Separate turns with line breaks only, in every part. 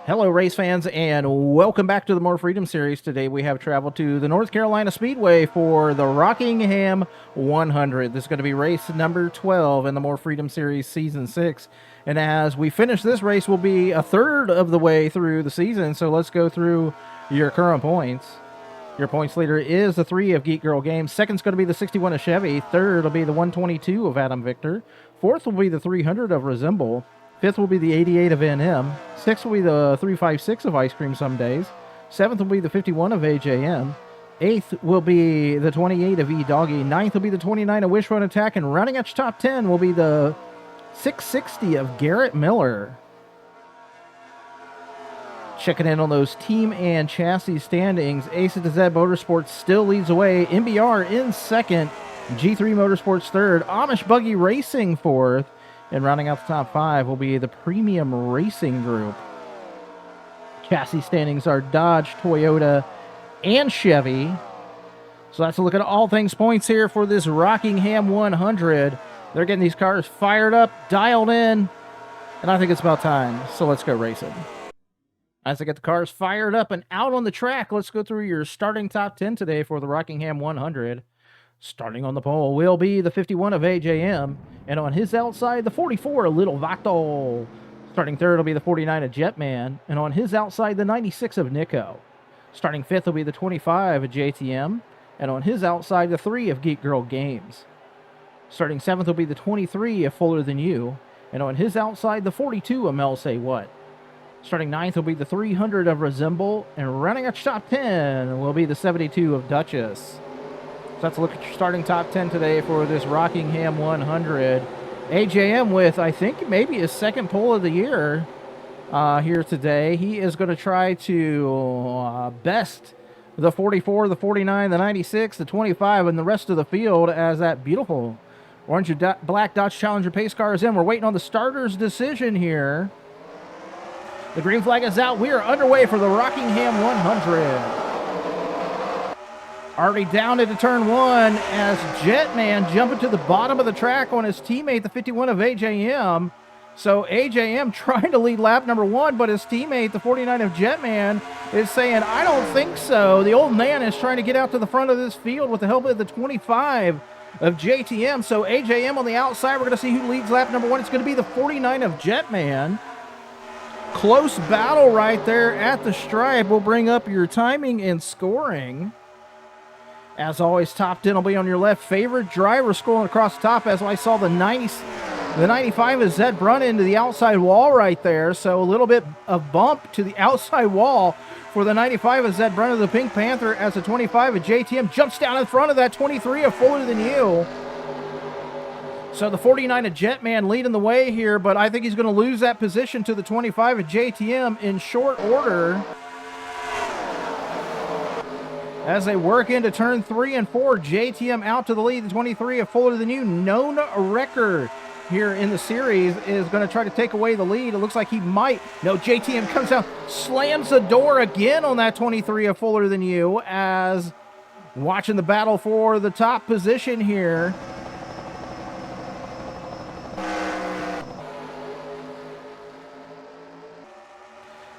Hello, race fans, and welcome back to the More Freedom Series. Today we have traveled to the North Carolina Speedway for the Rockingham 100. This is going to be race number 12 in the More Freedom Series Season 6. And as we finish this race, we'll be a third of the way through the season. So let's go through your current points. Your points leader is the 3 of Geek Girl Games. Second's going to be the 61 of Chevy. Third will be the 122 of Adam Victor. Fourth will be the 300 of Resemble. Fifth will be the 88 of NM. Sixth will be the 356 of Ice Cream Some Days. Seventh will be the 51 of AJM. Eighth will be the 28 of E-Doggy. Ninth will be the 29 of Wishbone Attack. And running at your top 10 will be the 660 of Garrett Miller. Checking in on those team and chassis standings. Ace of the Z Motorsports still leads away. MBR in second. G3 Motorsports third. Amish Buggy Racing fourth. And rounding out the top 5 will be the Premium Racing Group. Chassis standings are Dodge, Toyota, and Chevy. So that's a look at all things points here for this Rockingham 100. They're getting these cars fired up, dialed in, and I think it's about time. So let's go racing. As they get the cars fired up and out on the track, let's go through your starting top 10 today for the Rockingham 100. Starting on the pole will be the 51 of AJM, and on his outside, the 44 of Little Vato. Starting third will be the 49 of Jetman, and on his outside, the 96 of Nico. Starting fifth will be the 25 of JTM, and on his outside, the 3 of Geek Girl Games. Starting seventh will be the 23 of Fuller Than You, and on his outside, the 42 of Mel Say What. Starting ninth will be the 300 of Resemble, and running at top 10 will be the 72 of Duchess. So let's look at your starting top 10 today for this Rockingham 100. AJM with, I think, maybe his second pole of the year here today. He is going to try to best the 44, the 49, the 96, the 25, and the rest of the field as that beautiful orange and black Dodge Challenger pace car is in. We're waiting on the starter's decision here. The green flag is out. We are underway for the Rockingham 100. Already down into turn 1 as Jetman jumping to the bottom of the track on his teammate, the 51 of AJM. So AJM trying to lead lap number 1, but his teammate, the 49 of Jetman, is saying, I don't think so. The old man is trying to get out to the front of this field with the help of the 25 of JTM. So AJM on the outside, we're going to see who leads lap number 1. It's going to be the 49 of Jetman. Close battle right there at the stripe. We'll bring up your timing and scoring. As always, top 10 will be on your left. Favorite driver scoring across the top as I saw the 95 is Zed Brunn into the outside wall right there. So a little bit of bump to the outside wall for the 95 of Zed Brunn of the Pink Panther as the 25 of JTM jumps down in front of that 23 of Fuller Than You. So the 49 of Jetman leading the way here, but I think he's going to lose that position to the 25 of JTM in short order. As they work into turn 3 and 4, JTM out to the lead. The 23 of Fuller Than You, known record here in the series, is going to try to take away the lead. It looks like he might. No, JTM comes down, slams the door again on that 23 of Fuller Than You, as watching the battle for the top position here.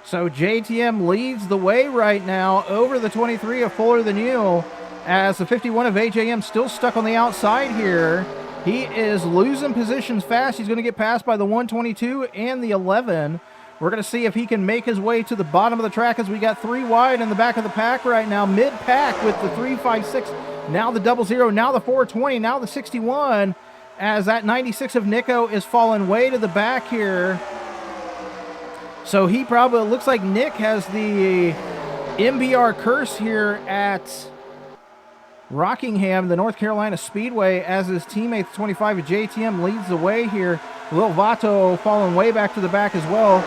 So JTM leads the way right now over the 23 of Fuller Than You, as the 51 of AJM still stuck on the outside here. He is losing positions fast. He's going to get passed by the 122 and the 11. We're going to see if he can make his way to the bottom of the track as we got 3 wide in the back of the pack right now. Mid-pack with the 356, now the 00, now the 420, now the 61, as that 96 of Nico is falling way to the back here. So he probably, looks like Nick has the MBR curse here at Rockingham, the North Carolina Speedway, as his teammate, the 25 of JTM, leads the way here. Lil Vato falling way back to the back as well.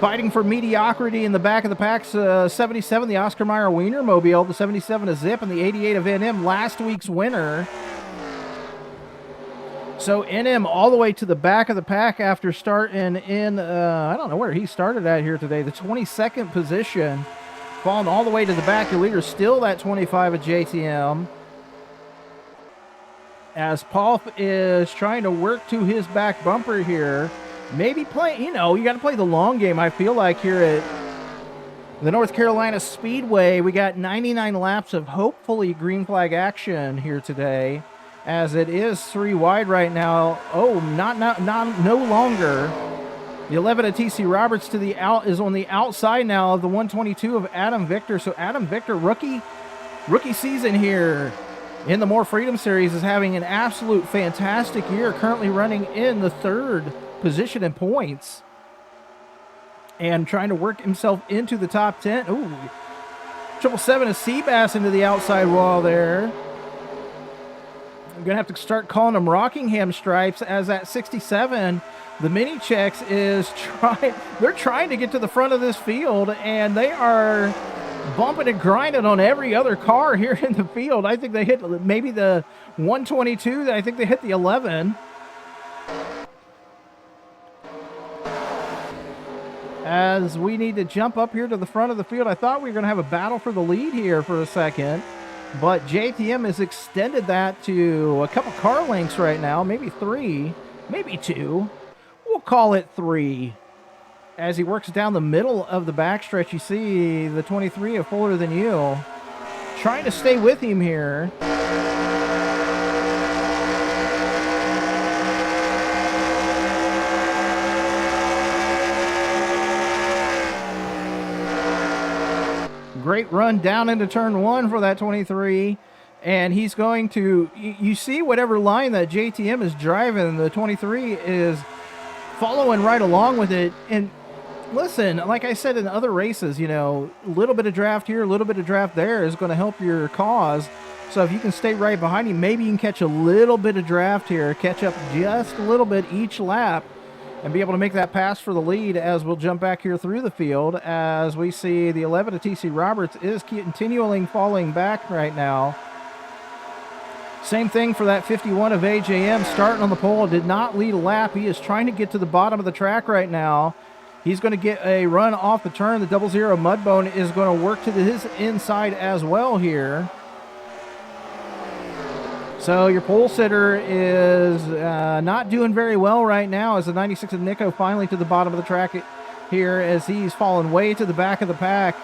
Fighting for mediocrity in the back of the packs, 77, the Oscar Mayer Wienermobile, the 77 of Zip, and the 88 of NM, last week's winner. So NM all the way to the back of the pack after starting in, I don't know where he started at here today, the 22nd position, falling all the way to the back. Your leader still that 25 of JTM. As Paul is trying to work to his back bumper here. Maybe play, you know, you got to play the long game, I feel like, here The North Carolina Speedway, we got 99 laps of hopefully green flag action here today, as it is 3 wide right now. Oh, no longer. The 11 of TC Roberts is on the outside now of the 122 of Adam Victor. So Adam Victor, rookie season here in the More Freedom Series, is having an absolute fantastic year, currently running in the 3rd position in points and trying to work himself into the top 10. Ooh, 777 of Seabass into the outside wall there. I'm going to have to start calling them Rockingham stripes, as at 67, the Mini Checks they're trying to get to the front of this field, and they are bumping and grinding on every other car here in the field. I think they hit maybe the 122. I think they hit the 11. As we need to jump up here to the front of the field. I thought we were going to have a battle for the lead here for a second, but JTM has extended that to a couple car lengths right now, maybe 3, maybe 2. We'll call it 3. As he works down the middle of the backstretch, you see the 23 of Fuller Than You trying to stay with him here. Great run down into turn 1 for that 23. And he's going to, you see whatever line that JTM is driving, the 23 is following right along with it. And listen, like I said in other races, a little bit of draft here, a little bit of draft there is going to help your cause. So if you can stay right behind him, maybe you can catch a little bit of draft here, catch up just a little bit each lap, and be able to make that pass for the lead. As we'll jump back here through the field, as we see the 11 of TC Roberts is continually falling back right now. Same thing for that 51 of AJM, starting on the pole, did not lead a lap. He is trying to get to the bottom of the track right now. He's going to get a run off the turn. The 00 Mudbone is going to work to his inside as well here. So your pole sitter is not doing very well right now, as the 96 of Nico finally to the bottom of the track here, as he's fallen way to the back of the pack.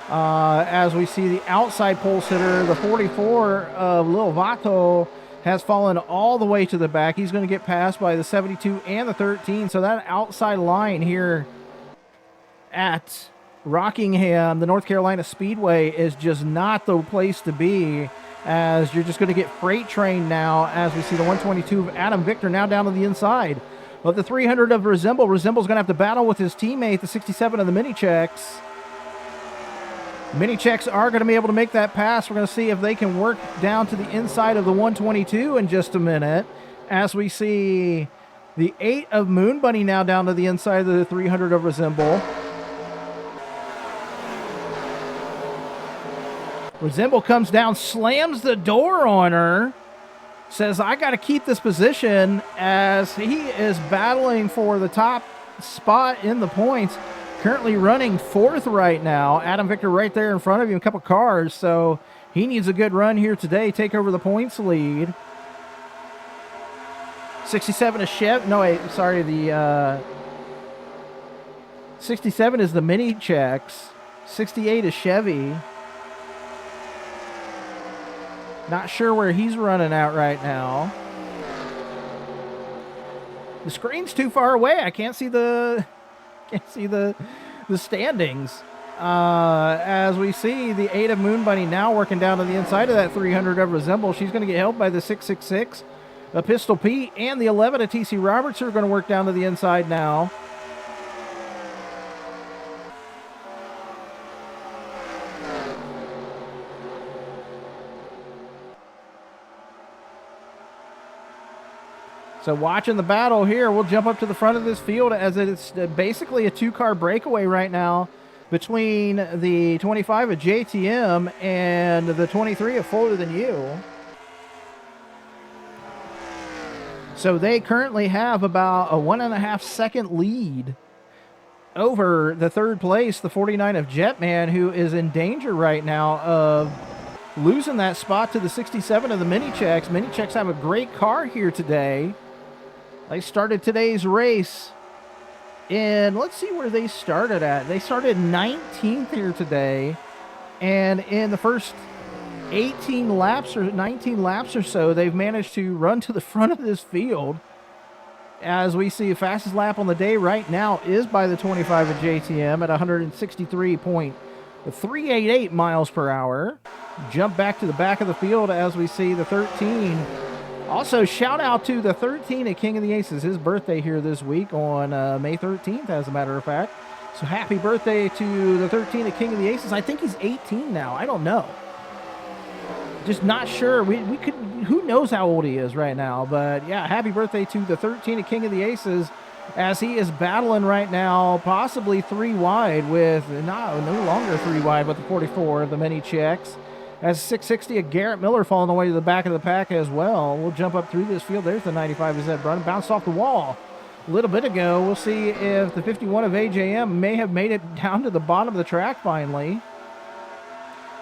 As we see the outside pole sitter, the 44 of Lil Vato, has fallen all the way to the back. He's going to get passed by the 72 and the 13. So that outside line here at Rockingham, the North Carolina Speedway, is just not the place to be, as you're just going to get freight trained now, as we see the 122 of Adam Victor now down to the inside of the 300 of Resemble. Resemble's going to have to battle with his teammate, the 67 of the Mini Checks. Mini Checks are going to be able to make that pass. We're going to see if they can work down to the inside of the 122 in just a minute, as we see the 8 of Moon Bunny now down to the inside of the 300 of Resemble. Resemble comes down, slams the door on her, says, I got to keep this position, as he is battling for the top spot in the points. Currently running 4th right now. Adam Victor right there in front of him, a couple cars, so he needs a good run here today, take over the points lead. 67 is Chev. No, wait, sorry, the 67 is the Mini Checks. 68 is Chevy. Not sure where he's running out right now. The screen's too far away. I can't see the standings. As we see the 8 of Moon Bunny now working down to the inside of that 300 of Resemble. She's going to get helped by the 666, the Pistol Pete, and the 11 of TC Roberts are going to work down to the inside now. So watching the battle here, we'll jump up to the front of this field, as it's basically a 2-car breakaway right now between the 25 of JTM and the 23 of Fuller Than You. So they currently have about a 1.5 second lead over the 3rd place, the 49 of Jetman, who is in danger right now of losing that spot to the 67 of the Mini Checks. Mini Checks have a great car here today. They started today's race And let's see where they started at. They started 19th here today. And in the first 18 laps or 19 laps or so, they've managed to run to the front of this field. As we see, fastest lap on the day right now is by the 25 of JTM at 163.388 miles per hour. Jump back to the back of the field as we see the 13. Also, shout out to the 13 at King of the Aces. His birthday here this week on May 13th, as a matter of fact. So happy birthday to the 13 at King of the Aces. I think he's 18 now. I don't know. Just not sure. We could. Who knows how old he is right now? But yeah, happy birthday to the 13 at King of the Aces, as he is battling right now, possibly 3 wide with no longer 3 wide, but the 44 of the mini checks. As 660 of Garrett Miller falling away to the back of the pack as well. We'll jump up through this field. There's the 95 of Zed Brunn. Bounced off the wall a little bit ago. We'll see if the 51 of AJM may have made it down to the bottom of the track finally.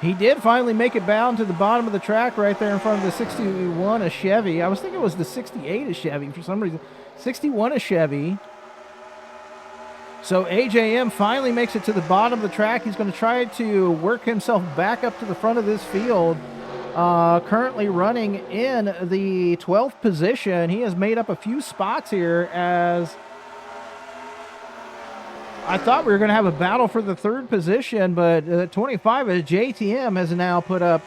He did finally make it down to the bottom of the track right there in front of the 61 of Chevy. I was thinking it was the 68 of Chevy for some reason. 61 of Chevy. So AJM finally makes it to the bottom of the track. He's going to try to work himself back up to the front of this field. Currently running in the 12th position. He has made up a few spots here, as I thought we were going to have a battle for the 3rd position, but 25 of JTM has now put up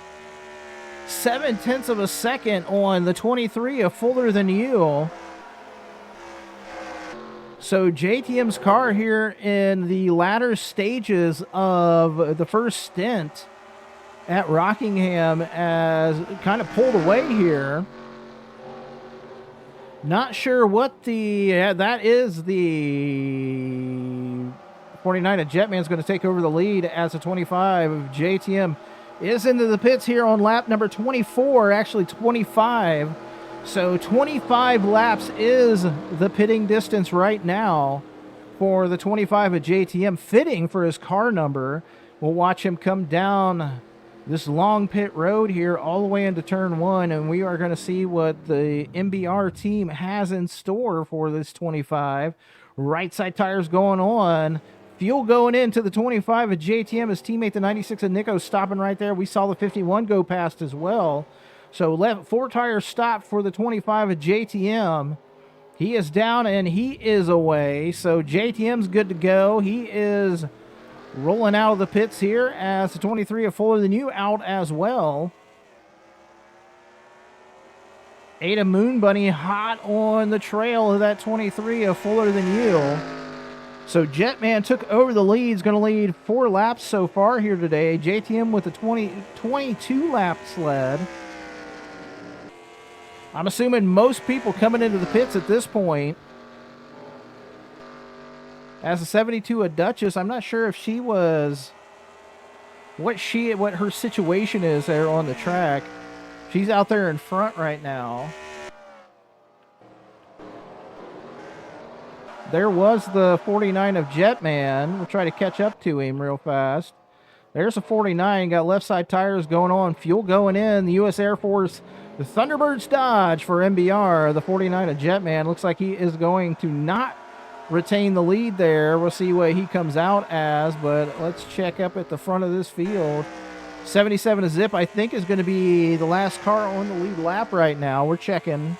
0.7 of a second on the 23 of Fuller Than You. So JTM's car here in the latter stages of the first stint at Rockingham has kind of pulled away here. Not sure what that is the 49 of Jetman's going to take over the lead, as the 25 of JTM is into the pits here on lap number 24, actually 25. So 25 laps is the pitting distance right now for the 25 of JTM, fitting for his car number. We'll watch him come down this long pit road here all the way into turn 1, and we are going to see what the MBR team has in store for this 25. Right side tires going on. Fuel going into the 25 of JTM. His teammate, the 96 of Nico, stopping right there. We saw the 51 go past as well. So 4 tires stopped for the 25 of JTM. He is down and he is away. So JTM's good to go. He is rolling out of the pits here, as the 23 of Fuller Than You out as well. Ada Moon Bunny hot on the trail of that 23 of Fuller Than You. So Jetman took over the lead. He's going to lead 4 laps so far here today. JTM with a 22 lap sled. I'm assuming most people coming into the pits at this point. As a 72 of Duchess, I'm not sure if she was what her situation is there on the track. She's out there in front right now. There was the 49 of Jetman. We'll try to catch up to him real fast. There's a 49. Got left side tires going on. Fuel going in. The U.S. Air Force, the Thunderbirds Dodge for MBR. The 49 of Jetman looks like he is going to not retain the lead there. We'll see what he comes out as, but let's check up at the front of this field. 77 of Zip, I think, is going to be the last car on the lead lap right now. We're checking.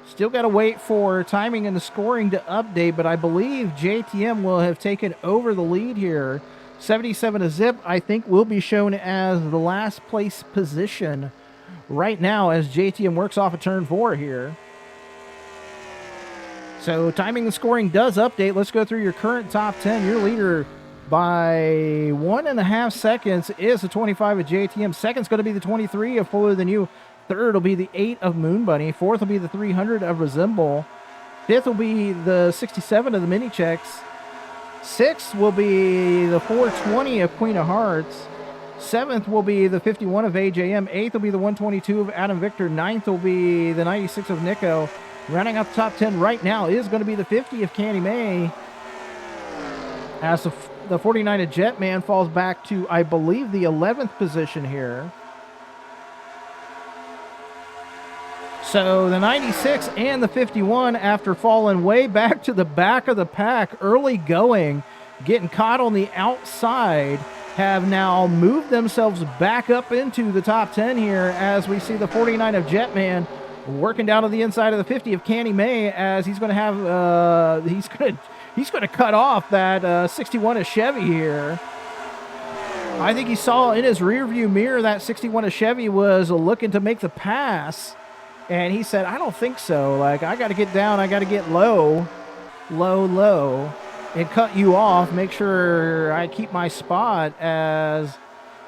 Still got to wait for timing and the scoring to update, but I believe JTM will have taken over the lead here. 77 of Zip, I think, will be shown as the last place position right now as JTM works off of turn 4 here. So timing and scoring does update. Let's go through your current top 10. Your leader by 1.5 seconds is the 25 of JTM. Second's going to be the 23 of Fuller Than You. Third will be the 8 of Moon Bunny. Fourth will be the 300 of Resemble. Fifth will be the 67 of the Mini Checks. Sixth will be the 420 of Queen of Hearts. Seventh will be the 51 of AJM. Eighth will be the 122 of Adam Victor. Ninth will be the 96 of Nico. Rounding out the top 10 right now is going to be the 50 of Candy May. As the 49 of Jetman falls back to, I believe, the 11th position here. So the 96 and the 51, after falling way back to the back of the pack early going, getting caught on the outside, have now moved themselves back up into the top 10 here as we see the 49 of Jetman working down to the inside of the 50 of Canny May, as he's going to have he's going to cut off that 61 of Chevy here. I think he saw in his rearview mirror that 61 of Chevy was looking to make the pass, and he said, I don't think so. Like, I got to get down, I got to get low, and cut you off, make sure I keep my spot, as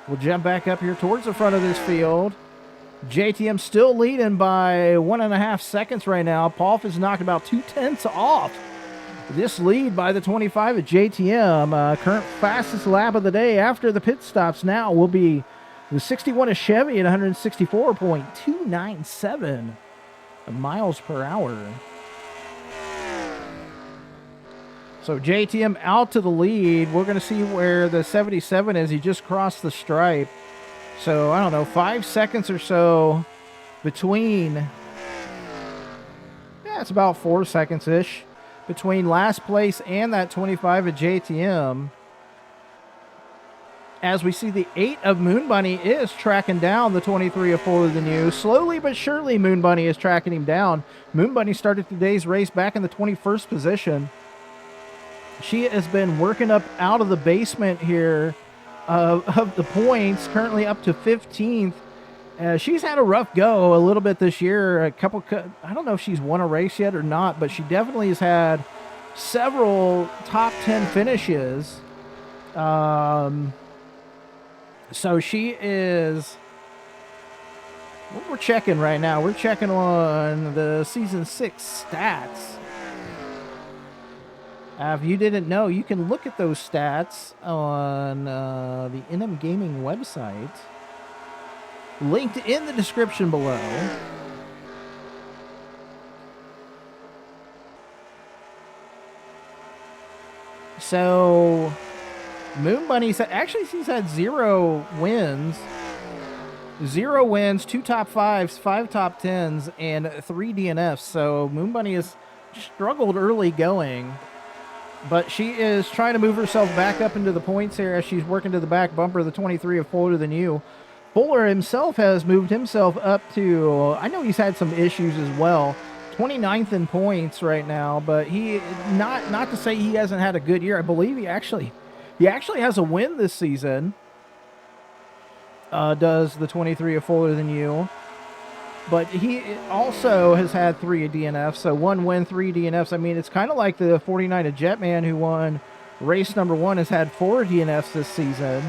we'll jump back up here towards the front of this field. JTM still leading by 1.5 seconds right now. Paulf is knocked about 0.2 off this lead by the 25 at JTM. Current fastest lap of the day after the pit stops now will be the 61 of Chevy at 164.297 miles per hour. So JTM out to the lead. We're going to see where the 77 is. He just crossed the stripe. So, I don't know, 5 seconds or so between, yeah, it's about 4 seconds-ish between last place and that 25 at JTM. As we see the 8 of Moon Bunny is tracking down the 23 of Fuller Than You. Slowly but surely, Moon Bunny is tracking him down. Moon Bunny started today's race back in the 21st position. She has been working up out of the basement here of the points, currently up to 15th. She's had a rough go a little bit this year. I don't know if she's won a race yet or not, but she definitely has had several top 10 finishes. So she is, what we're checking right now, we're checking on the season 6 stats. If you didn't know, you can look at those stats on the NM Gaming website, linked in the description below. So, Moon Bunny said, actually, she's had 0 wins. 0 wins, 2 top 5s, 5 top 10s, and 3 DNFs. So, Moon Bunny has struggled early going, but she is trying to move herself back up into the points here as she's working to the back bumper of the 23 of Fuller Than You. Fuller himself has moved himself up to, I know he's had some issues as well, 29th in points right now, but he, not to say he hasn't had a good year. I believe he actually has a win this season, does the 23 of Fuller Than You. But he also has had 3 DNFs, so 1 win, 3 DNFs. I mean, it's kind of like the 49 of Jetman, who won race number 1, has had 4 DNFs this season.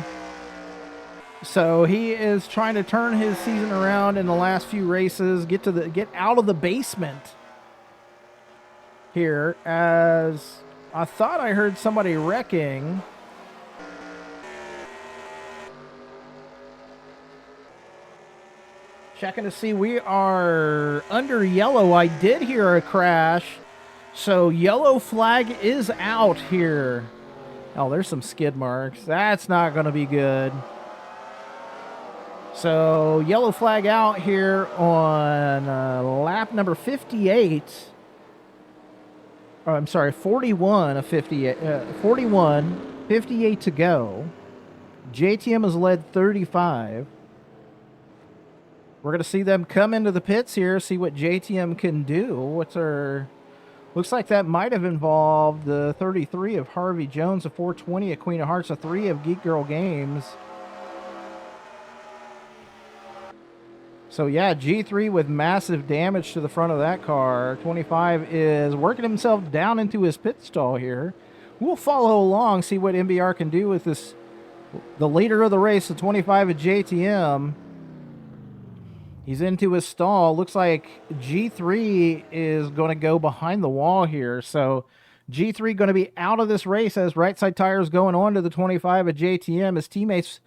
So he is trying to turn his season around in the last few races, get out of the basement here, as I thought I heard somebody wrecking. Checking to see, we are under yellow. I did hear a crash, so yellow flag is out here. Oh, there's some skid marks. That's not going to be good. So yellow flag out here on lap number 58. Oh, I'm sorry, 41 of 58. 41, 58 to go. JTM has led 35. We're going to see them come into the pits here, see what JTM can do. What's our... Looks like that might have involved the 33 of Harvey Jones, a 420 of Queen of Hearts, a 3 of Geek Girl Games. So yeah, G3 with massive damage to the front of that car. 25 is working himself down into his pit stall here. We'll follow along, see what MBR can do with this. The leader of the race, the 25 of JTM. He's into his stall. Looks like G3 is going to go behind the wall here. So G3 going to be out of this race as right side tires going on to the 25 of JTM. His teammates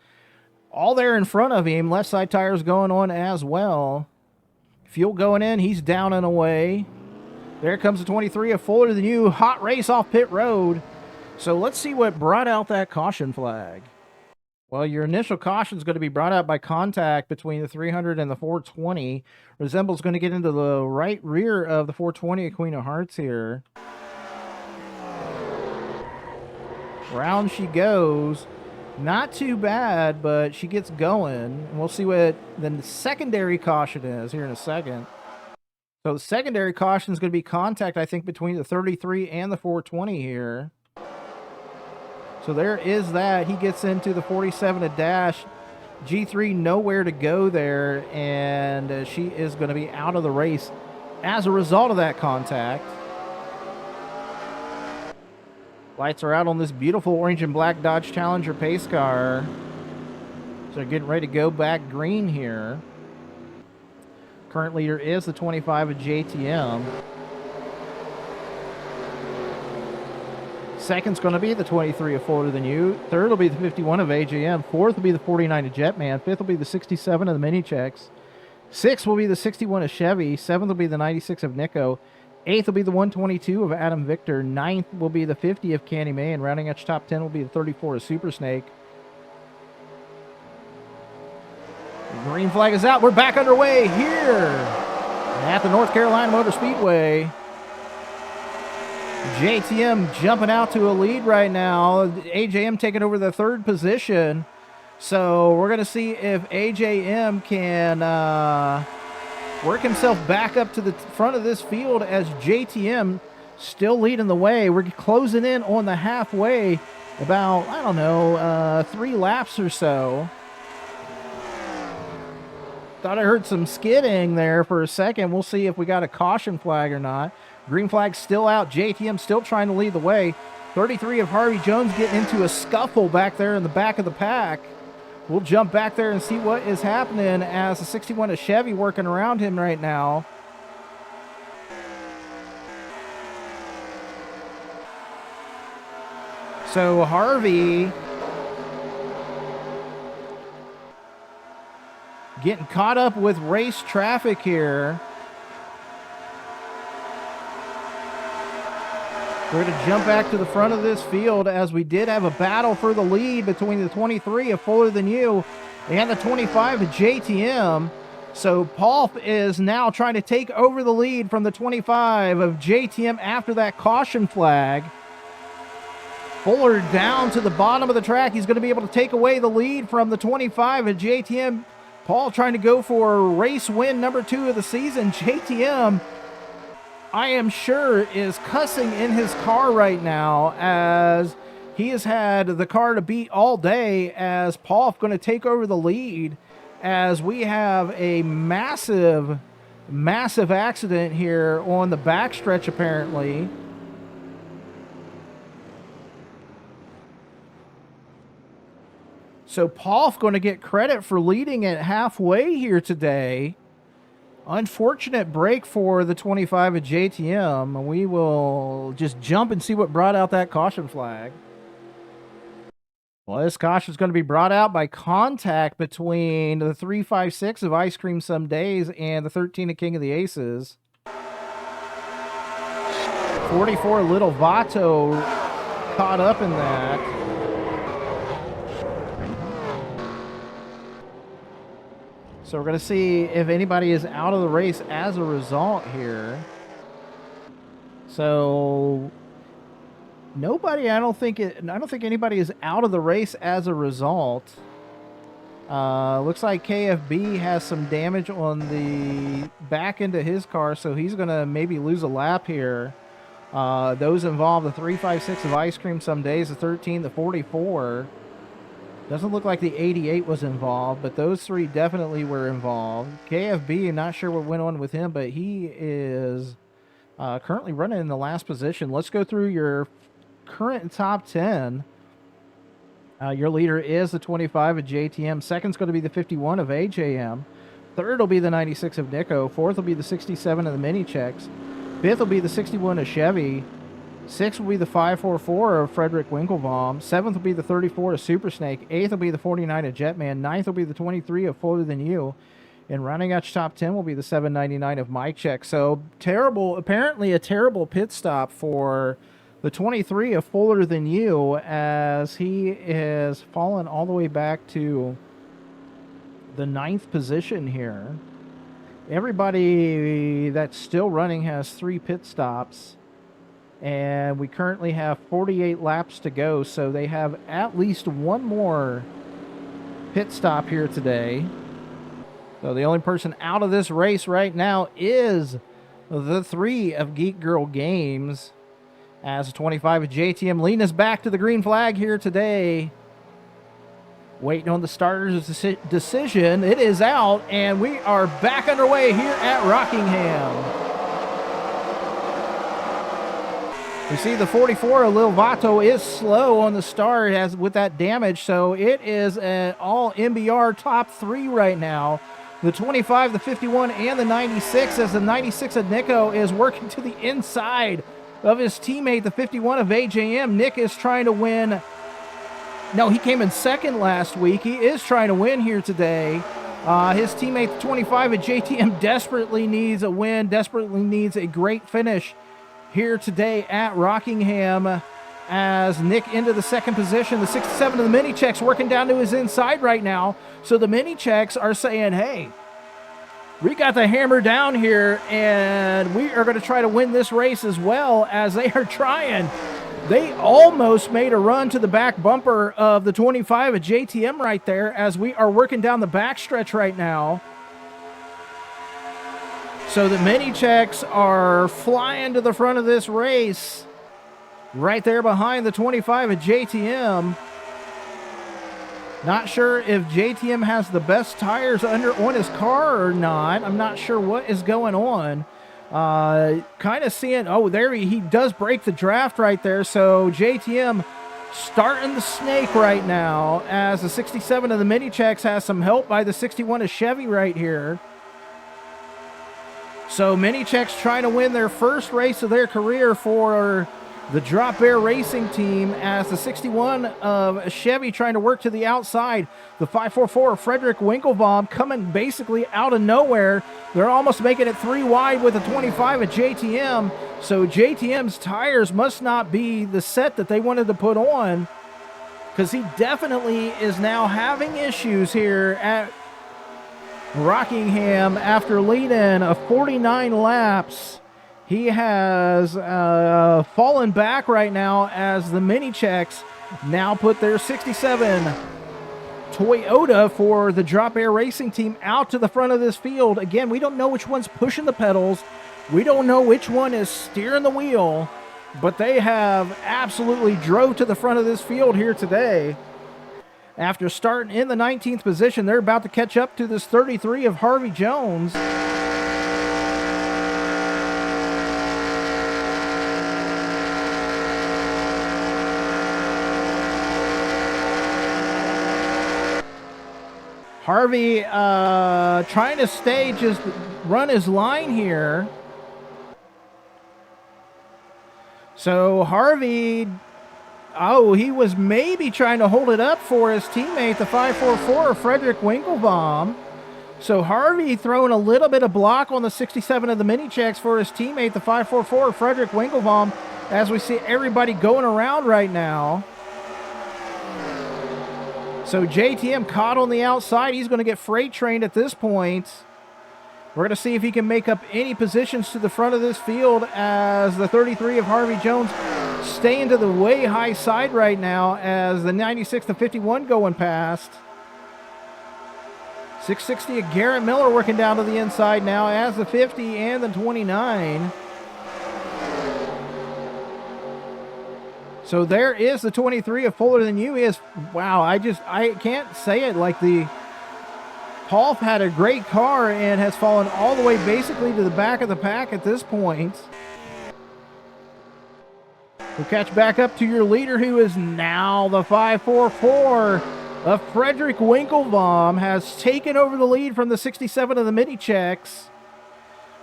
all there in front of him. Left side tires going on as well. Fuel going in. He's down and away. There comes the 23 of Fuller Than You. Hot race off pit road. So let's see what brought out that caution flag. Well, your initial caution is going to be brought out by contact between the 300 and the 420. Resemble's going to get into the right rear of the 420 at Queen of Hearts here. Round she goes. Not too bad, but she gets going. And we'll see what the secondary caution is here in a second. So the secondary caution is going to be contact, I think, between the 33 and the 420 here. So there is that. He gets into the 47 at dash. G3 nowhere to go there, and she is going to be out of the race as a result of that contact. Lights are out on this beautiful orange and black Dodge Challenger pace car. So getting ready to go back green here. Current leader is the 25 of JTM. Second's going to be the 23 of Florida Than You. Third will be the 51 of AJM. Fourth will be the 49 of Jetman. Fifth will be the 67 of the Mini Checks. Sixth will be the 61 of Chevy. Seventh will be the 96 of Nico. Eighth will be the 122 of Adam Victor. Ninth will be the 50 of Candy May. And rounding out your top 10 will be the 34 of Super Snake. The green flag is out. We're back underway here at the North Carolina Motor Speedway. JTM jumping out to a lead right now. AJM taking over the third position. So we're going to see if AJM can work himself back up to the front of this field as JTM still leading the way. We're closing in on the halfway, about, I don't know, 3 laps or so. Thought I heard some skidding there for a second. We'll see if we got a caution flag or not. Green flag still out. JTM still trying to lead the way. 33 of Harvey Jones getting into a scuffle back there in the back of the pack. We'll jump back there and see what is happening as the 61 of Chevy working around him right now. So Harvey getting caught up with race traffic here. We're going to jump back to the front of this field as we did have a battle for the lead between the 23 of Fuller Than You and the 25 of JTM. So Paul is now trying to take over the lead from the 25 of JTM after that caution flag. Fuller down to the bottom of the track. He's going to be able to take away the lead from the 25 of JTM. Paul trying to go for race win number 2 of the season. JTM, I am sure, is cussing in his car right now as he has had the car to beat all day, as Paul going to take over the lead as we have a massive accident here on the backstretch apparently. So Paul going to get credit for leading at halfway here today. Unfortunate break for the 25 of JTM. We will just jump and see what brought out that caution flag. Well, this caution is going to be brought out by contact between the 356 of Ice Cream Some Days and the 13 of King of the Aces. 44 Little Vato caught up in that. So we're going to see if anybody is out of the race as a result here. So nobody, I don't think anybody is out of the race as a result. Looks like KFB has some damage on the back end of his car, so he's going to maybe lose a lap here. Those involved, the 356 of Ice Cream Some Days, the 13, the 44. Doesn't look like the 88 was involved, but those 3 definitely were involved. KFB, I'm not sure what went on with him, but he is currently running in the last position. Let's go through your current top 10. Your leader is the 25 of JTM. Second's going to be the 51 of AJM. Third will be the 96 of Nico. Fourth will be the 67 of the Mini Checks. Fifth will be the 61 of Chevy. Sixth will be the 544 of Frederick Winklebaum. Seventh will be the 34 of Super Snake. Eighth will be the 49 of Jetman. Ninth will be the 23 of Fuller Than You. And rounding out your top 10 will be the 799 of Mike Check. So apparently a terrible pit stop for the 23 of Fuller Than You, as he is fallen all the way back to the 9th position here. Everybody that's still running has 3 pit stops, and we currently have 48 laps to go, so they have at least one more pit stop here today. So the only person out of this race right now is the 3 of Geek Girl Games, as 25 of JTM leading us back to the green flag here today. Waiting on the starter's decision. It is out, and we are back underway here at Rockingham. We see the 44 of Lil Vato is slow on the start as with that damage, so it is an all MBR top 3 right now. The 25, the 51, and the 96, as the 96 of Nico is working to the inside of his teammate, the 51 of AJM. Nick is trying to win. No, he came in second last week. He is trying to win here today. His teammate, the 25 of JTM, desperately needs a win, desperately needs a great finish here today at Rockingham, as Nick into the second position. The 67 of the mini checks working down to his inside right now. So the mini checks are saying, hey, we got the hammer down here, and we are going to try to win this race as well, as they are trying. They almost made a run to the back bumper of the 25 of JTM right there, as we are working down the backstretch right now. So the mini checks are flying to the front of this race, right there behind the 25 of JTM. Not sure if JTM has the best tires on his car or not. I'm not sure what is going on. Kind of seeing, oh, there he does break the draft right there. So JTM starting the snake right now, as the 67 of the mini checks has some help by the 61 of Chevy right here. So mini checks trying to win their first race of their career for the Drop Bear Racing team, as the 61 of Chevy trying to work to the outside. The 544 of Frederick Winklebaum coming basically out of nowhere. They're almost making it 3 wide with the 25 of JTM. So JTM's tires must not be the set that they wanted to put on, because he definitely is now having issues here at Rockingham after leading 49 laps. He has fallen back right now, as the mini checks now put their 67 Toyota for the Drop Air Racing team out to the front of this field. Again, we don't know which one's pushing the pedals. We don't know which one is steering the wheel, but they have absolutely drove to the front of this field here today. After starting in the 19th position, they're about to catch up to this 33 of Harvey Jones. Harvey trying to just run his line here. So Harvey, he was maybe trying to hold it up for his teammate, the 544 Frederick Winklebaum. So Harvey throwing a little bit of block on the 67 of the mini checks for his teammate, the 544 Frederick Winklebaum, as we see everybody going around right now. So JTM caught on the outside. He's going to get freight trained at this point. We're going to see if he can make up any positions to the front of this field, as the 33 of Harvey Jones staying to the way high side right now, as the 96 to 51 going past. 660 of Garrett Miller working down to the inside now, as the 50 and the 29. So there is the 23 of Fuller Than You. He is, wow, I can't say it like the Paul had a great car and has fallen all the way basically to the back of the pack at this point. We'll catch back up to your leader, who is now the 544 of Frederick Winklebaum, has taken over the lead from the 67 of the mini checks.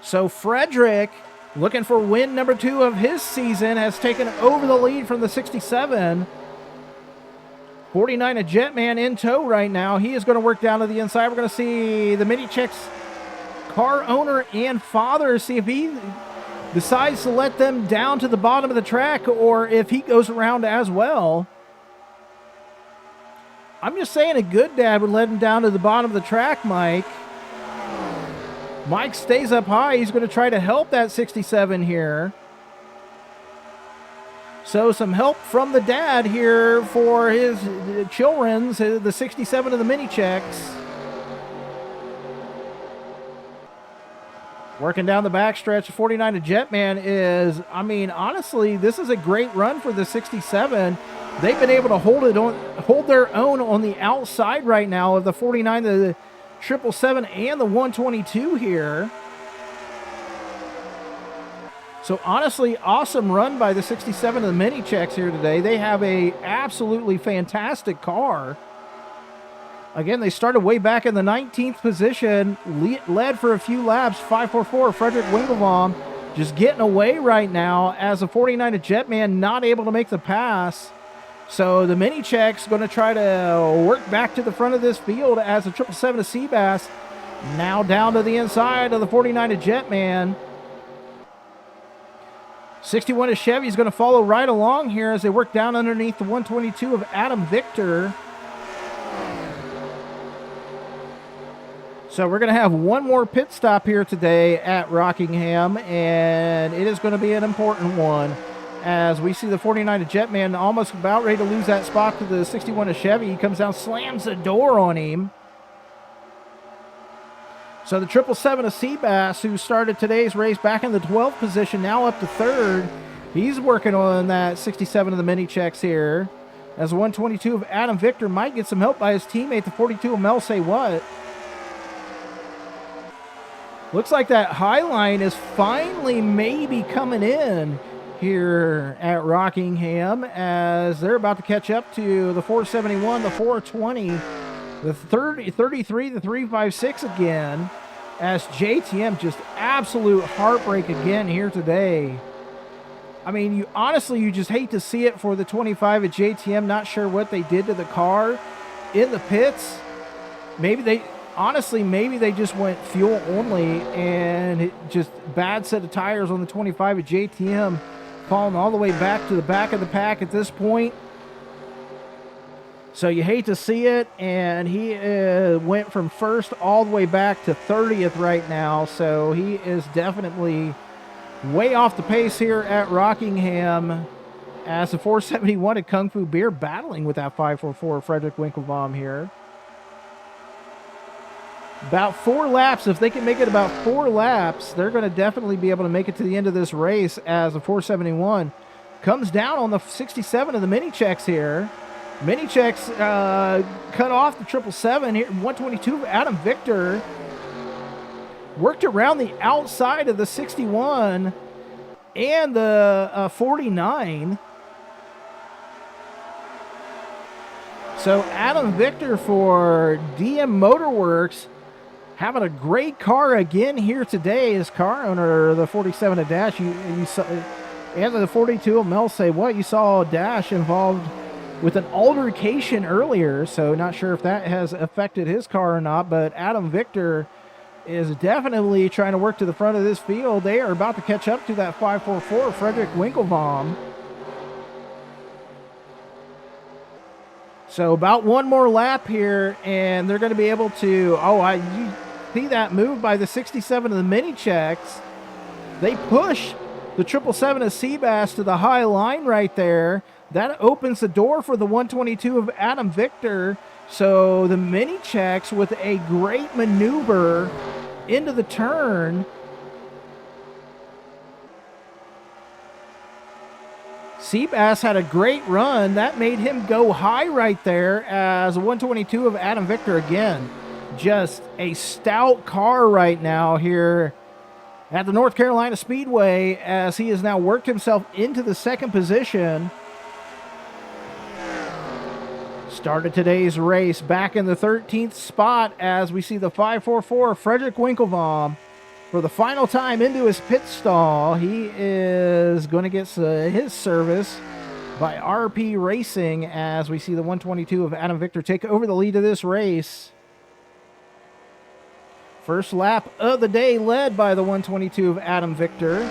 So Frederick, looking for win number 2 of his season, has taken over the lead from the 67. 49 of Jetman in tow right now. He is going to work down to the inside. We're going to see the mini checks car owner and father, see if he decides to let them down to the bottom of the track, or if he goes around as well. I'm just saying a good dad would let him down to the bottom of the track, Mike. Mike stays up high. He's going to try to help that 67 here. So some help from the dad here for his children's, the 67 of the mini checks. Working down the backstretch, 49 of Jetman is, I mean, honestly, this is a great run for the 67. They've been able to hold their own on the outside right now of the 49, the 777, and the 122 here. So honestly, awesome run by the 67 of the mini checks here today. They have a absolutely fantastic car. Again, they started way back in the 19th position, led for a few laps, 544, Frederick Winklebaum just getting away right now as the 49 of Jetman not able to make the pass. So the mini checks going to try to work back to the front of this field as the 777 of Seabass now down to the inside of the 49 of Jetman. 61 of Chevy is going to follow right along here as they work down underneath the 122 of Adam Victor. So we're going to have one more pit stop here today at Rockingham, and it is going to be an important one as we see the 49 of Jetman almost about ready to lose that spot to the 61 of Chevy. He comes down, slams the door on him. So the 777 of Seabass, who started today's race back in the 12th position, now up to third. He's working on that 67 of the mini checks here. As the 122 of Adam Victor might get some help by his teammate, the 42 of Mel Say What. Looks like that high line is finally maybe coming in here at Rockingham as they're about to catch up to the 471, the 420, the 33, the 356 again, as JTM just absolute heartbreak again here today. I mean, you just hate to see it for the 25 at JTM. Not sure what they did to the car in the pits. Maybe they just went fuel only, and it just bad set of tires on the 25 at JTM, falling all the way back to the back of the pack at this point. So you hate to see it, and he went from first all the way back to 30th right now. So he is definitely way off the pace here at Rockingham as the 471 at Kung Fu Beer battling with that 544 Frederick Winklebaum here. About 4 laps. If they can make it about 4 laps, they're going to definitely be able to make it to the end of this race as the 471 comes down on the 67 of the mini checks here. Mini checks cut off the 777 here. 122 Adam Victor worked around the outside of the 61 and the 49. So Adam Victor for DM Motorworks having a great car again here today. His car owner, the 47 of Dash, you saw, and the 42 of Mel Say What, you saw Dash involved with an altercation earlier, so not sure if that has affected his car or not, but Adam Victor is definitely trying to work to the front of this field. They are about to catch up to that 544 Frederick Winklebaum. So about one more lap here, and they're going to be able to, you see that move by the 67 of the mini checks. They push the 777 of Seabass to the high line right there. That opens the door for the 122 of Adam Victor. So the mini checks with a great maneuver into the turn. Seabass had a great run. That made him go high right there as a 122 of Adam Victor again. Just a stout car right now here at the North Carolina Speedway as he has now worked himself into the second position. Started today's race back in the 13th spot as we see the 544 Frederick Winklebaum for the final time into his pit stall. He is going to get his service by RP Racing as we see the 122 of Adam Victor take over the lead of this race. First lap of the day led by the 122 of Adam Victor.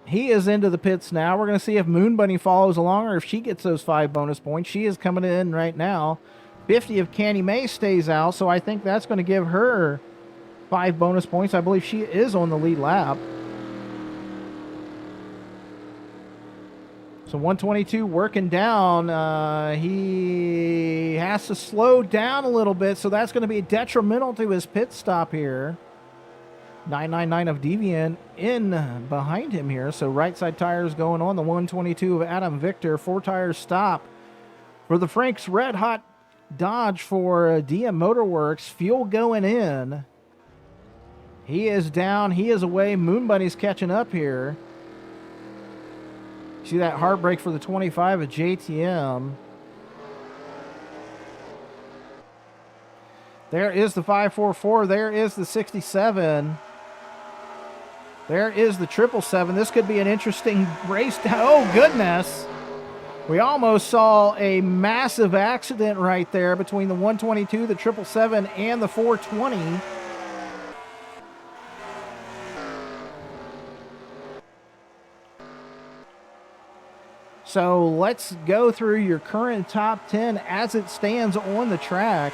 He is into the pits now. We're going to see if Moon Bunny follows along or if she gets those 5 bonus points. She is coming in right now. 50 if Candy May stays out, so I think that's going to give her 5 bonus points. I believe she is on the lead lap. So 122 working down. He has to slow down a little bit, so that's going to be detrimental to his pit stop here. 999 of Deviant in behind him here. So right side tires going on. The 122 of Adam Victor. 4 tires stop for the Frank's Red Hot Dodge for DM Motorworks. Fuel going in. He is down. He is away. Moon Bunny's catching up here. See that heartbreak for the 25 of JTM. There is the 544. There is the 67. There is the 777. This could be an interesting race. Oh, goodness. We almost saw a massive accident right there between the 122, the 777, and the 420. So let's go through your current top 10 as it stands on the track.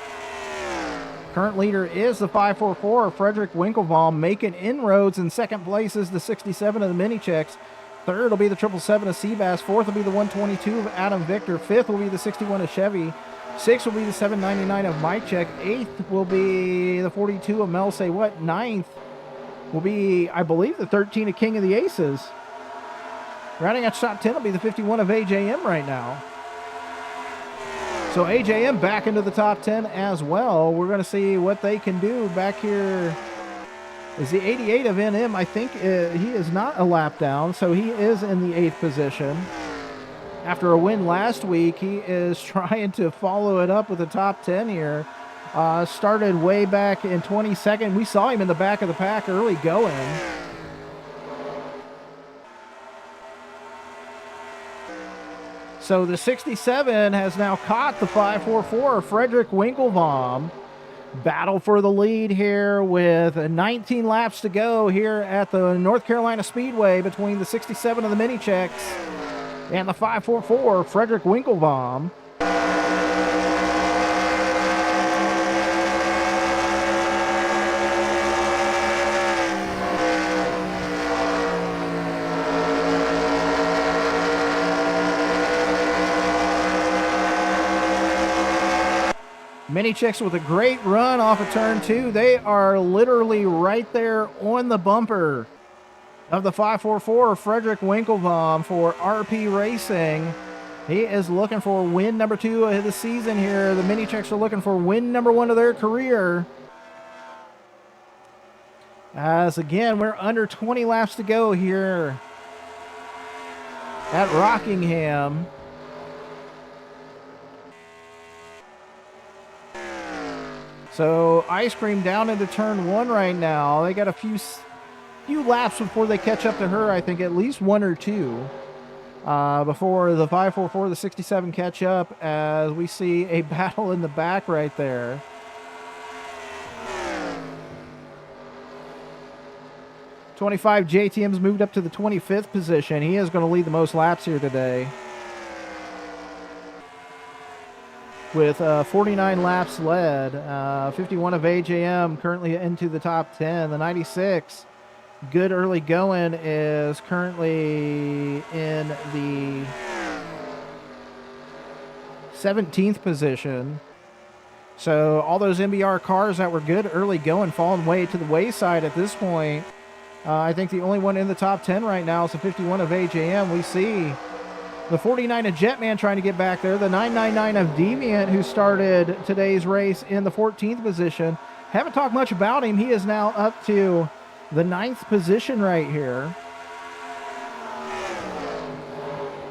Current leader is the 544, Frederick Winklebaum, making inroads. In second place is the 67 of the Mini-Checks. Third will be the 777 of Seabass. Fourth will be the 122 of Adam Victor. Fifth will be the 61 of Chevy. Sixth will be the 799 of Mike Check. Eighth will be the 42 of Mel Say What. Ninth will be, I believe, the 13 of King of the Aces. Rounding out top 10 will be the 51 of AJM right now. So AJM back into the top 10 as well. We're going to see what they can do back here. Is the 88 of NM. I think he is not a lap down, so he is in the 8th position. After a win last week, he is trying to follow it up with the top 10 here. Started way back in 22nd. We saw him in the back of the pack early going. So the 67 has now caught the 544, Frederick Winklebaum. Battle for the lead here with 19 laps to go here at the North Carolina Speedway between the 67 of the Mini-Checks and the 544, Frederick Winklebaum. Mini-Checks with a great run off of turn 2. They are literally right there on the bumper of the 544, Frederick Winklebaum for RP Racing. He is looking for win number 2 of the season here. The Mini-Checks are looking for win number 1 of their career. As again, we're under 20 laps to go here at Rockingham. So Ice Cream down into turn 1 right now. They got a few laps before they catch up to her. I think at least 1 or 2 before the 544, the 67 catch up, as we see a battle in the back right there. .25 JTM's moved up to the 25th position. He is going to lead the most laps here today, with 49 laps led. 51 of AJM currently into the top 10. The 96, good early going, is currently in the 17th position. So all those MBR cars that were good early going falling way to the wayside at this point. I think the only one in the top 10 right now is the 51 of AJM. We see the 49 of Jetman trying to get back there. The 999 of Deviant, who started today's race in the 14th position. Haven't talked much about him. He is now up to the 9th position right here.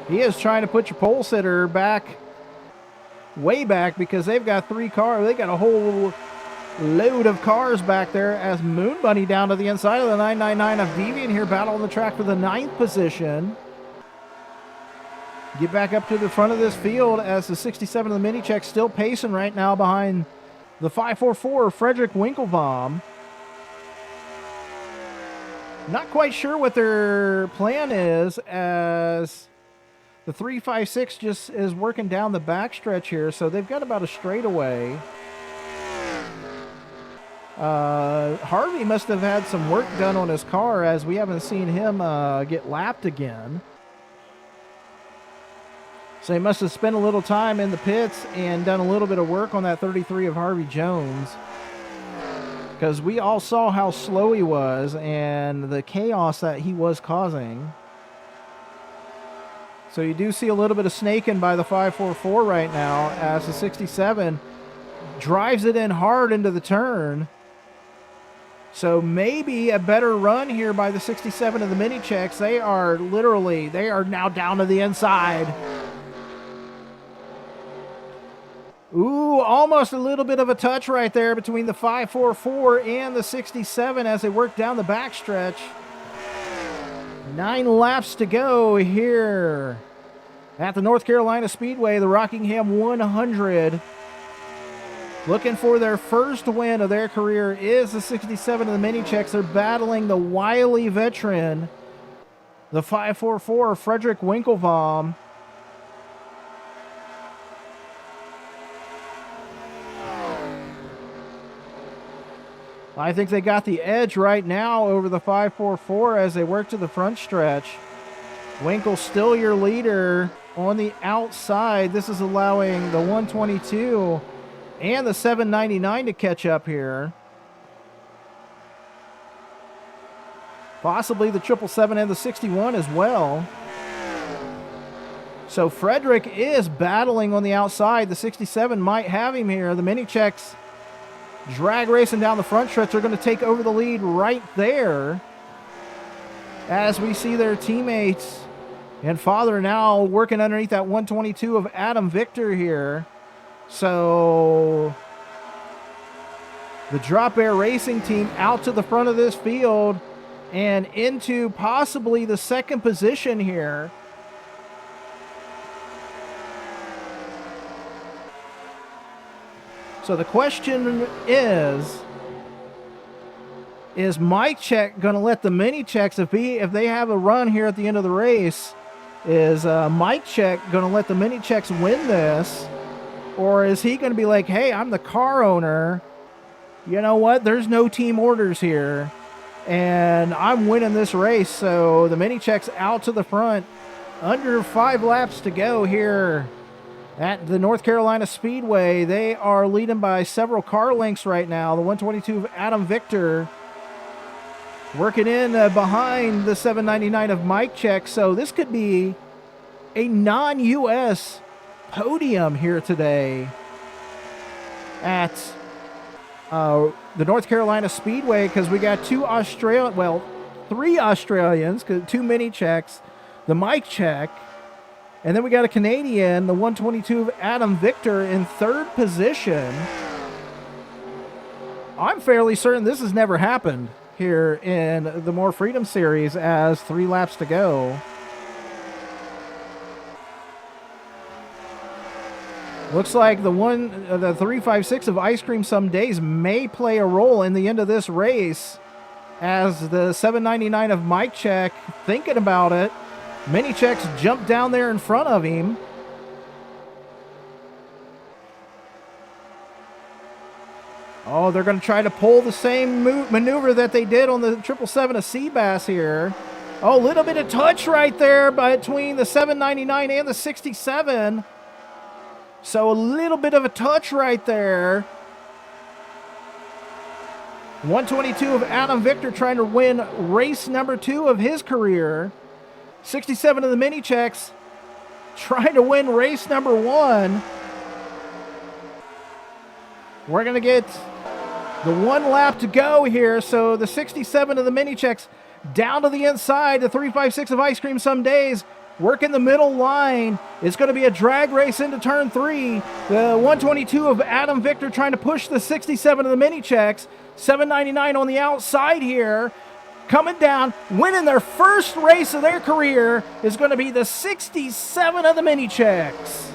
He is trying to put your pole sitter back, way back, because they've got 3 cars. They got a whole load of cars back there, as Moon Bunny down to the inside of the 999 of Deviant here, battle on the track for the 9th position. Get back up to the front of this field as the 67 of the Mini-Check still pacing right now behind the 544, Frederick Winklebaum. Not quite sure what their plan is, as the 356 just is working down the backstretch here, so they've got about a straightaway. Harvey must have had some work done on his car, as we haven't seen him get lapped again. So he must have spent a little time in the pits and done a little bit of work on that 33 of Harvey Jones, because we all saw how slow he was and the chaos that he was causing. So you do see a little bit of snaking by the 544 right now, as the 67 drives it in hard into the turn. So maybe a better run here by the 67 of the mini checks. They are now down to the inside. Ooh, almost a little bit of a touch right there between the 544 and the 67 as they work down the backstretch. 9 laps to go here at the North Carolina Speedway, the Rockingham 100. Looking for their first win of their career is the 67 of the mini checks. They're battling the wily veteran, the 544, Frederick Winklebaum. I think they got the edge right now over the 544 as they work to the front stretch. Winkle still your leader on the outside. This is allowing the 122 and the 799 to catch up here. Possibly the 777 and the 61 as well. So Frederick is battling on the outside. The 67 might have him here. The mini checks drag racing down the front stretch. They're going to take over the lead right there, as we see their teammates and father now working underneath that 122 of Adam Victor here. So the Drop Air Racing team out to the front of this field and into possibly the second position here. So the question is Mike Check going to let the mini checks, if they have a run here at the end of the race, is Mike Check going to let the mini checks win this? Or is he going to be like, hey, I'm the car owner. You know what? There's no team orders here, and I'm winning this race. So the mini checks out to the front. Under 5 laps to go here at the North Carolina Speedway. They are leading by several car lengths right now. The 122 of Adam Victor working in behind the 799 of Mike Check. So this could be a non-U.S. podium here today at the North Carolina Speedway, because we got 3 Australians, 2 mini checks, the Mike Check, and then we got a Canadian, the 122 of Adam Victor, in third position. I'm fairly certain this has never happened here in the More Freedom Series, as 3 laps to go. Looks like the 356 of Ice Cream Some Days may play a role in the end of this race, as the 799 of Mike Check, thinking about it, mini checks jump down there in front of him. Oh, they're going to try to pull the same maneuver that they did on the 777 of Seabass here. Oh, a little bit of touch right there between the 799 and the 67. So a little bit of a touch right there. 122 of Adam Victor trying to win race number 2 of his career. 67 of the mini checks trying to win race number 1. We're going to get the 1 lap to go here. So the 67 of the mini checks down to the inside. The 356 of Ice Cream Some Days working the middle line. It's going to be a drag race into turn 3. The 122 of Adam Victor trying to push the 67 of the mini checks. 799 on the outside here. Coming down, winning their first race of their career is going to be the 67 of the mini checks.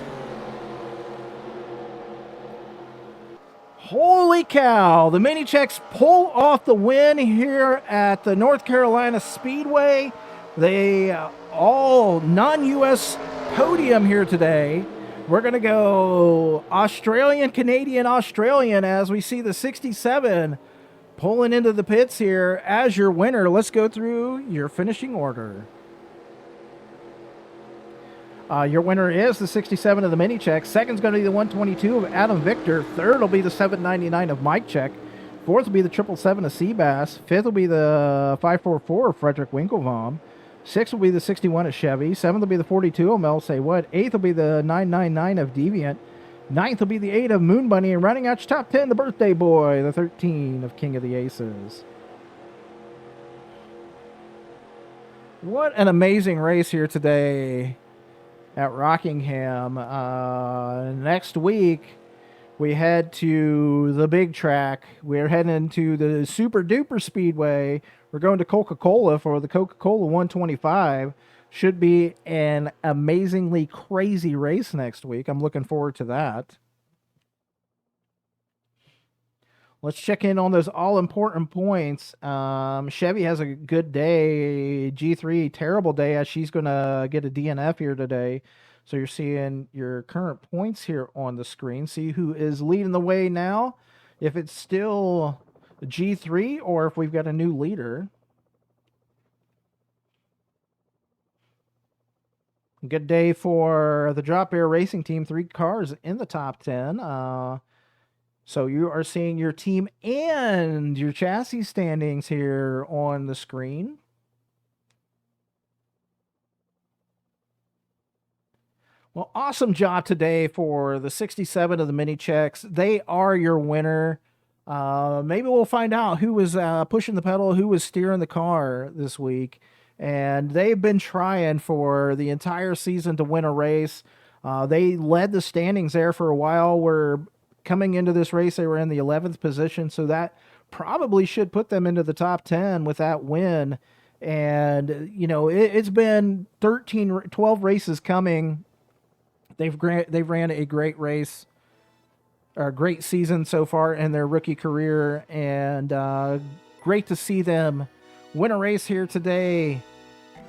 Holy cow! The Mini Checks pull off the win here at the North Carolina Speedway. They all non-U.S. podium here today. We're going to go Australian, Canadian, Australian as we see the 67 pulling into the pits here as your winner. Let's go through your finishing order. Your winner is the 67 of the Mini Check. Second's going to be the 122 of Adam Victor. Third will be the 799 of Mike Check. Fourth will be the 777 of Seabass. Fifth will be the 544 of Frederick Winklevom. Sixth will be the 61 of Chevy. Seventh will be the 42 of Mel Say What. Eighth will be the 999 of Deviant. Ninth will be the 8 of Moon Bunny. And running out your top 10, the birthday boy, the 13 of King of the Aces. What an amazing race here today at Rockingham. Next week, we head to the big track. We're heading into the Super Duper Speedway. We're going to Coca-Cola for the Coca-Cola 125. Should be an amazingly crazy race next week. I'm looking forward to that. Let's check in on those all-important points. Chevy has a good day. G3, terrible day as she's going to get a DNF here today. So you're seeing your current points here on the screen. See who is leading the way now. If it's still G3 or if we've got a new leader. Good day for the Drop Air Racing Team. 3 cars in the top 10. So you are seeing your team and your chassis standings here on the screen. Well, awesome job today for the 67 of the Mini Checks. They are your winner. Maybe we'll find out who was pushing the pedal, who was steering the car this week. And they've been trying for the entire season to win a race. They led the standings there for a while. We're coming into this race, they were in the 11th position, so that probably should put them into the top 10 with that win. And, you know, it's been 12 races coming. They've ran a great race, or a great season so far in their rookie career, and great to see them win a race here today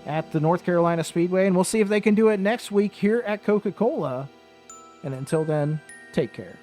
at the North Carolina Speedway. And we'll see if they can do it next week here at Coca-Cola. And until then, take care.